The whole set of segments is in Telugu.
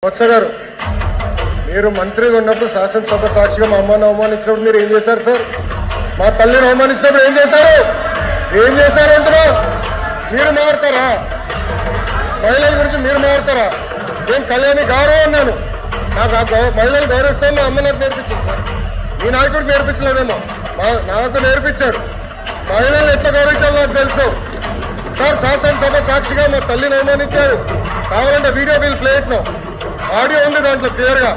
బొత్స గారు మీరు మంత్రిగా ఉన్నప్పుడు శాసనసభ సాక్షిగా మా అమ్మను అవమానించినప్పుడు మీరు ఏం చేశారు సార్? మా తల్లిని అవమానించినప్పుడు ఏం చేశారు? ఏం చేశారు అంటున్నా? మీరు మారుతారా? మహిళల గురించి మీరు మారుతారా? నేను కళ్యాణి గౌరవం అన్నాను. నాకు మహిళలు గౌరవిస్తాను. మా అమ్మ నాకు నేర్పించింది సార్. మీ నాయకుడికి నేర్పించలేదేమో, నాకు నేర్పించారు. మహిళలు ఎట్లా గౌరవించాలో నాకు తెలుసు సార్. శాసనసభ సాక్షిగా మా తల్లిని అవమానించారు. కావాలంటే వీడియో బిల్ ప్లేట్ను ఆడియో ఉంది దాంట్లో క్లియర్ గా.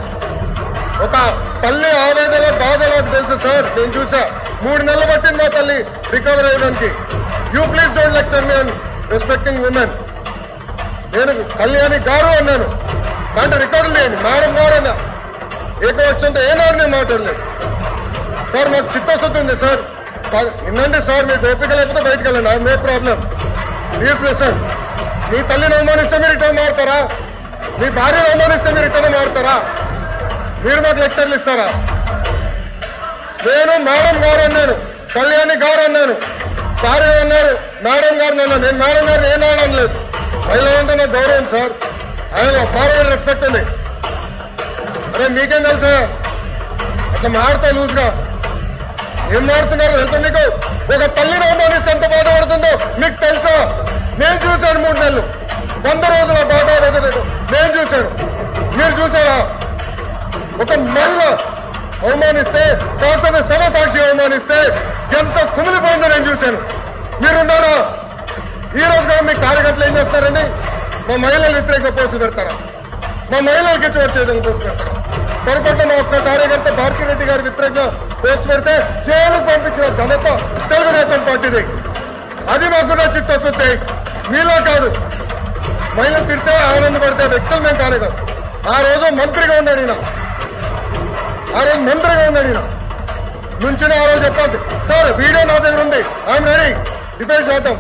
ఒక తల్లి ఆవేదన బాధ నాకు తెలుసు సార్. నేను చూసా. 3 నెలలు పట్టింది మా తల్లి రికవర్ అయ్యడానికి. You please don't lecture me on respecting women. నేను కళ్యాణి గారు అన్నాను. దాంట్లో రికార్డులు లేని మేడం గారు అన్నా. ఏకవచ్చంటే ఏనాడు నేను మాట్లాడలేదు సార్. మాకు చిత్తశుద్ధి ఉంది సార్. వినండి సార్, మీకు ఓపిక లేకపోతే బయటకు వెళ్ళండి. No problem. Please listen. మీ తల్లిని అవమానిస్తే మీరు రిటర్న్ మారుతారా? మీ భార్యను అవమానిస్తే మీరు రిటర్న్ మారుతారా? మీరు మాకు లెక్చర్లు ఇస్తారా? నేను మేడం గారు అన్నాను, కళ్యాణి గారు అన్నాను. సార్ ఏమన్నారు? మేడం గారిని అన్నాను. నేను మేడం గారిని ఏనాడు అనలేదు. మహిళ అంటే నాకు గౌరవం సార్. ఆయన ఫార్వర్డ్ రెస్పెక్ట్ ఉంది. అరే మీకేం తెలుసా? అట్లా మారుతా లూజ్గా. ఏం మారుతున్నారు తెలుసా మీకు? ఒక తల్లిని అవమానిస్తే ఎంత బాధపడుతుందో మీకు తెలుసా? నేను చూశాను 3 నెలలు, 100 రోజుల బాధ నేను చూశాను. మీరు చూసారా? ఒక మహిళ అవమానిస్తే, శాసనసభ సాక్షి అవమానిస్తే ఎంత కుమిలిపోయిందో నేను చూశాను. మీరున్నారా? ఈ రోజు కూడా మీ కార్యకర్తలు ఏం చేస్తారండి? మా మహిళలు వ్యతిరేకంగా పోస్టు పెడతారా? మా మహిళలకు ఇచ్చి వచ్చేదని పోస్టు పెడతారా? పొరపాటు మా ఒక్క కార్యకర్త భారతిరెడ్డి గారి వ్యతిరేకంగా పోస్టు పెడితే జైలుకు పంపించిన ఘనత తెలుగుదేశం పార్టీది. అది మాకు చిత్తశుద్ధి. మీలో కాదు. మహిళలు తిడితే ఆనందపడితే వ్యక్తులు మేము కాదు. ఆ రోజు మంత్రిగా ఉన్నాడు ఈయన. నుంచిన ఆ రోజు చెప్పాలి సార్. వీడియో నా దగ్గర ఉంది. I'm ready. డిబేట్ చేద్దాం.